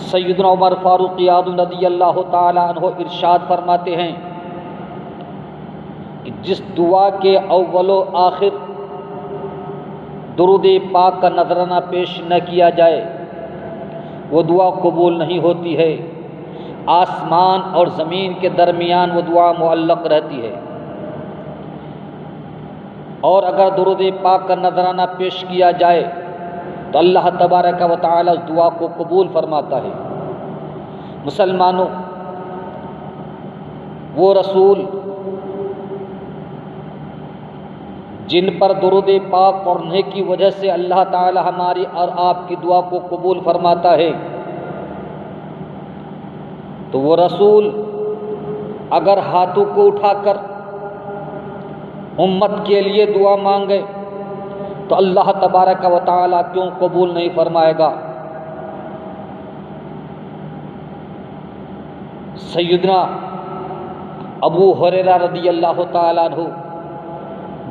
سیدنا عمر فاروق اعظم رضی اللہ تعالی عنہ ارشاد فرماتے ہیں کہ جس دعا کے اول و آخر درود پاک کا نذرانہ پیش نہ کیا جائے وہ دعا قبول نہیں ہوتی ہے، آسمان اور زمین کے درمیان وہ دعا معلق رہتی ہے، اور اگر درود پاک کا نذرانہ پیش کیا جائے تو اللہ تبارک و تعالی اس دعا کو قبول فرماتا ہے۔ مسلمانوں، وہ رسول جن پر درود پاک پڑھنے کی وجہ سے اللہ تعالی ہماری اور آپ کی دعا کو قبول فرماتا ہے، تو وہ رسول اگر ہاتھوں کو اٹھا کر امت کے لیے دعا مانگے تو اللہ تبارک و تعالی کیوں قبول نہیں فرمائے گا؟ سیدنا ابو ہریرہ رضی اللہ تعالی عنہ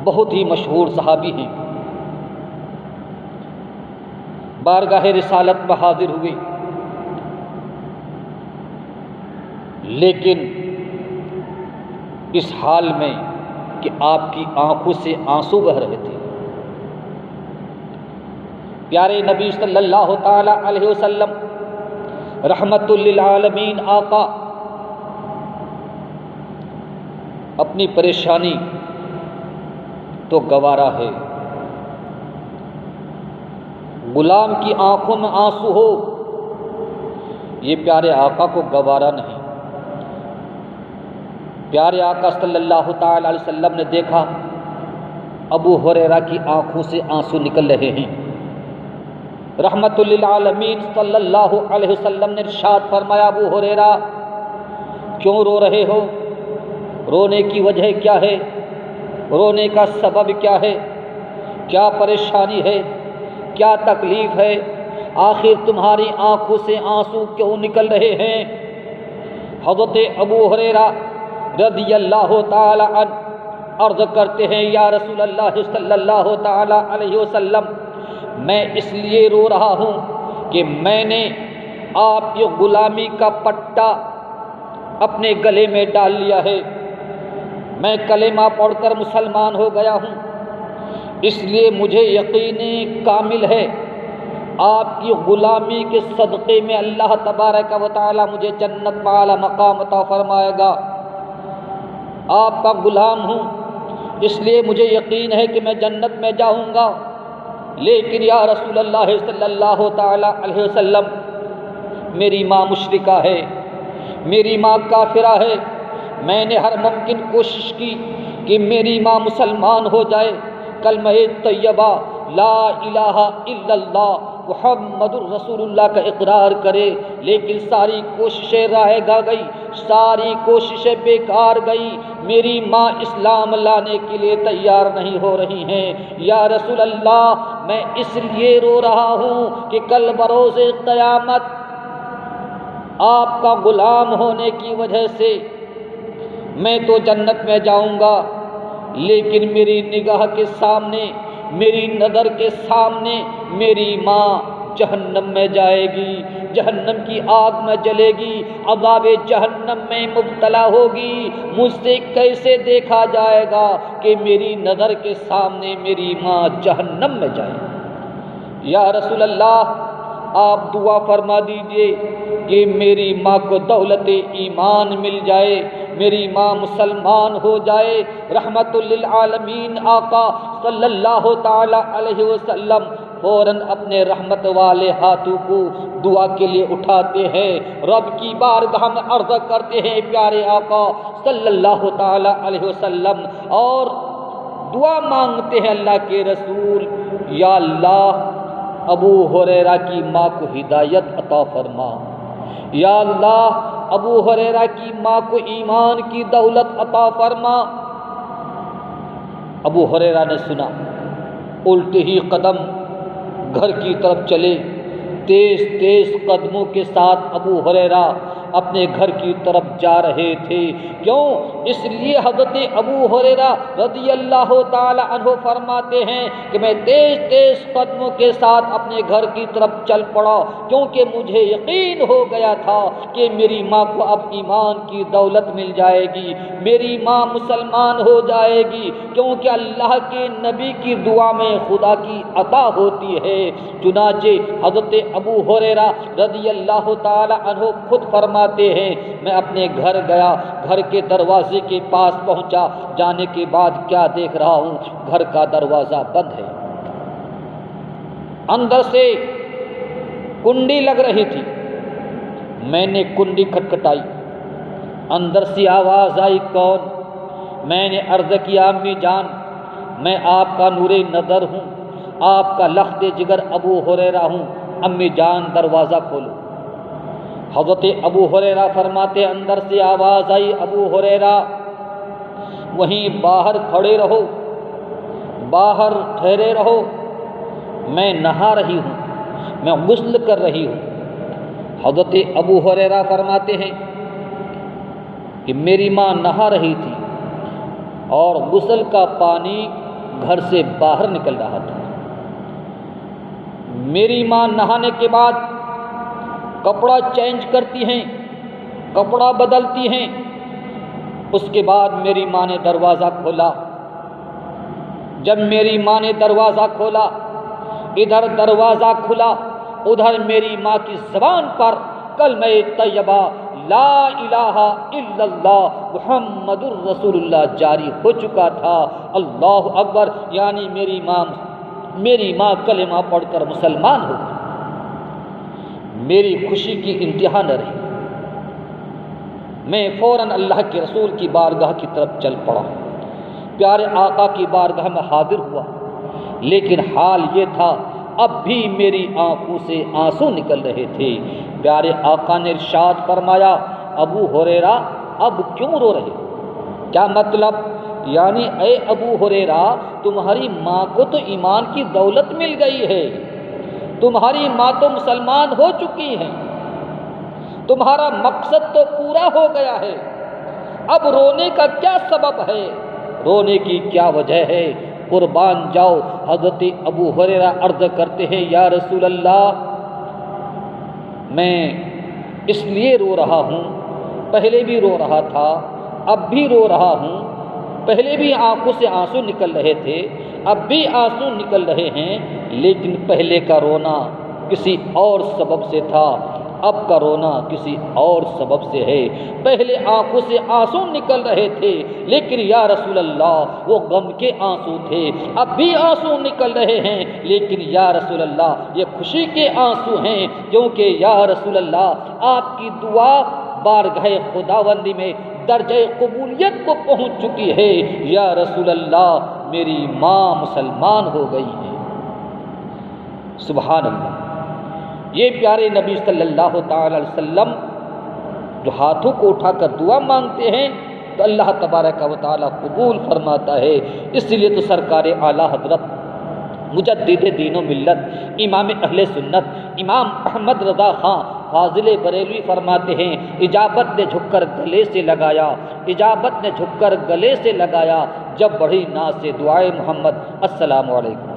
بہت ہی مشہور صحابی ہیں، بارگاہ رسالت میں حاضر ہوئے، لیکن اس حال میں کہ آپ کی آنکھوں سے آنسو بہہ رہے تھے۔ پیارے نبی صلی اللہ تعالی علیہ وسلم رحمت للعالمین آقا اپنی پریشانی تو گوارا ہے، غلام کی آنکھوں میں آنسو ہو یہ پیارے آقا کو گوارا نہیں۔ پیارے آقا صلی اللہ تعالی علیہ وسلم نے دیکھا ابو ہریرہ کی آنکھوں سے آنسو نکل رہے ہیں۔ رحمت للعالمین صلی اللہ علیہ وسلم نے ارشاد فرمایا، ابو ہریرہ کیوں رو رہے ہو؟ رونے کی وجہ کیا ہے؟ رونے کا سبب کیا ہے؟ کیا پریشانی ہے؟ کیا تکلیف ہے؟ آخر تمہاری آنکھوں سے آنسو کیوں نکل رہے ہیں؟ حضرت ابو ہریرہ رضی اللہ تعالی عنہ عرض کرتے ہیں، یا رسول اللہ صلی اللہ تعالی علیہ وسلم، میں اس لیے رو رہا ہوں کہ میں نے آپ کی غلامی کا پٹا اپنے گلے میں ڈال لیا ہے، میں کلمہ پڑھ کر مسلمان ہو گیا ہوں، اس لیے مجھے یقین کامل ہے آپ کی غلامی کے صدقے میں اللہ تبارک و تعالی مجھے جنت میں اعلیٰ مقام عطا فرمائے گا۔ آپ کا غلام ہوں، اس لیے مجھے یقین ہے کہ میں جنت میں جاؤں گا، لیکن یا رسول اللہ صلی اللہ تعالی علیہ وسلم، میری ماں مشرکہ ہے، میری ماں کافرہ ہے، میں نے ہر ممکن کوشش کی کہ میری ماں مسلمان ہو جائے، کلمہ طیبہ لا الہ الا اللہ محمد الرسول اللہ کا اقرار کرے، لیکن ساری کوششیں راہ گا گئی، ساری کوششیں بیکار گئی، میری ماں اسلام لانے کے لیے تیار نہیں ہو رہی ہیں۔ یا رسول اللہ، میں اس لیے رو رہا ہوں کہ کل بروز قیامت آپ کا غلام ہونے کی وجہ سے میں تو جنت میں جاؤں گا، لیکن میری نگاہ کے سامنے، میری نظر کے سامنے میری ماں جہنم میں جائے گی، جہنم کی آگ میں جلے گی، عذاب جہنم میں مبتلا ہوگی۔ مجھ سے کیسے دیکھا جائے گا کہ میری نظر کے سامنے میری ماں جہنم میں جائے؟ یا رسول اللہ، آپ دعا فرما دیجئے کہ میری ماں کو دولت ایمان مل جائے، میری ماں مسلمان ہو جائے۔ رحمت للعالمین آقا صلی اللہ تعالی علیہ وسلم فوراً اپنے رحمت والے ہاتھوں کو دعا کے لیے اٹھاتے ہیں، رب کی بارگاہ میں عرض کرتے ہیں پیارے آقا صلی اللہ تعالی علیہ وسلم، اور دعا مانگتے ہیں اللہ کے رسول، یا اللہ ابو ہریرہ کی ماں کو ہدایت عطا فرما، یا اللہ ابو ہریرہ کی ماں کو ایمان کی دولت عطا فرما۔ ابو ہریرہ نے سنا، الٹے ہی قدم گھر کی طرف چلے، تیز تیز قدموں کے ساتھ ابو ہریرہ اپنے گھر کی طرف جا رہے تھے۔ کیوں؟ اس لیے حضرت ابو ہریرہ رضی اللہ تعالی عنہ فرماتے ہیں کہ میں تیز تیز قدموں کے ساتھ اپنے گھر کی طرف چل پڑا، کیونکہ مجھے یقین ہو گیا تھا کہ میری ماں کو اب ایمان کی دولت مل جائے گی، میری ماں مسلمان ہو جائے گی، کیونکہ اللہ کے نبی کی دعا میں خدا کی عطا ہوتی ہے۔ چنانچہ حضرت ابو ہریرہ رضی اللہ تعالی عنہ خود فرماتے ہیں میں اپنے گھر گیا، گھر کے دروازے کے پاس پہنچا، جانے کے بعد کیا دیکھ رہا ہوں، گھر کا دروازہ بند ہے، اندر سے کنڈی لگ رہی تھی۔ میں نے کنڈی کھٹکھٹائی، اندر سے آواز آئی کون؟ میں نے عرض کیا امی جان میں آپ کا نور نظر ہوں، آپ کا لخت جگر ابو ہریرہ ہوں، امی جان دروازہ کھولو۔ حضرت ابو ہریرہ فرماتے اندر سے آواز آئی ابو ہریرہ وہیں باہر کھڑے رہو، باہر ٹھہرے رہو، میں نہا رہی ہوں، میں غسل کر رہی ہوں۔ حضرت ابو ہریرہ فرماتے ہیں کہ میری ماں نہا رہی تھی اور غسل کا پانی گھر سے باہر نکل رہا تھا۔ میری ماں نہانے کے بعد کپڑا چینج کرتی ہیں، کپڑا بدلتی ہیں، اس کے بعد میری ماں نے دروازہ کھولا۔ جب میری ماں نے دروازہ کھولا، ادھر دروازہ کھلا، ادھر میری ماں کی زبان پر کلمہ طیبہ لا الہ الا اللہ محمد الرسول اللہ جاری ہو چکا تھا۔ اللہ اکبر، یعنی میری ماں کلمہ پڑھ کر مسلمان ہو گئی۔ میری خوشی کی انتہا نہ رہی، میں فوراً اللہ کے رسول کی بارگاہ کی طرف چل پڑا، پیارے آقا کی بارگاہ میں حاضر ہوا، لیکن حال یہ تھا اب بھی میری آنکھوں سے آنسو نکل رہے تھے۔ پیارے آقا نے ارشاد فرمایا ابو ہریرہ اب کیوں رو رہے؟ کیا مطلب؟ یعنی اے ابو ہریرہ تمہاری ماں کو تو ایمان کی دولت مل گئی ہے، تمہاری ماں تو مسلمان ہو چکی ہیں، تمہارا مقصد تو پورا ہو گیا ہے، اب رونے کا کیا سبب ہے، رونے کی کیا وجہ ہے؟ قربان جاؤ حضرت ابو ہریرہ عرض کرتے ہیں یا رسول اللہ میں اس لیے رو رہا ہوں، پہلے بھی رو رہا تھا، اب بھی رو رہا ہوں، پہلے بھی آنکھوں سے آنسو نکل رہے تھے، اب بھی آنسو نکل رہے ہیں، لیکن پہلے کا رونا کسی اور سبب سے تھا، اب کا رونا کسی اور سبب سے ہے۔ پہلے آنکھوں سے آنسو نکل رہے تھے، لیکن یا رسول اللہ وہ غم کے آنسو تھے، اب بھی آنسو نکل رہے ہیں، لیکن یا رسول اللہ یہ خوشی کے آنسو ہیں، کیونکہ یا رسول اللہ آپ کی دعا بارگاہ خداوندی میں درجہ قبولیت کو پہنچ چکی ہے۔ یا رسول اللہ میری ماں مسلمان ہو گئی ہے۔ سبحان اللہ۔ یہ پیارے نبی صلی اللہ تعالی علیہ وسلم جو ہاتھوں کو اٹھا کر دعا مانگتے ہیں تو اللہ تبارک و تعالی قبول فرماتا ہے۔ اس لیے تو سرکار اعلیٰ حضرت مجدد دین و ملت امام اہل سنت امام احمد رضا خان فاضل بریلوی فرماتے ہیں اجابت نے جھک کر گلے سے لگایا، اجابت نے جھک کر گلے سے لگایا، جب بڑھی ناز سے دعائے محمد۔ السلام علیکم۔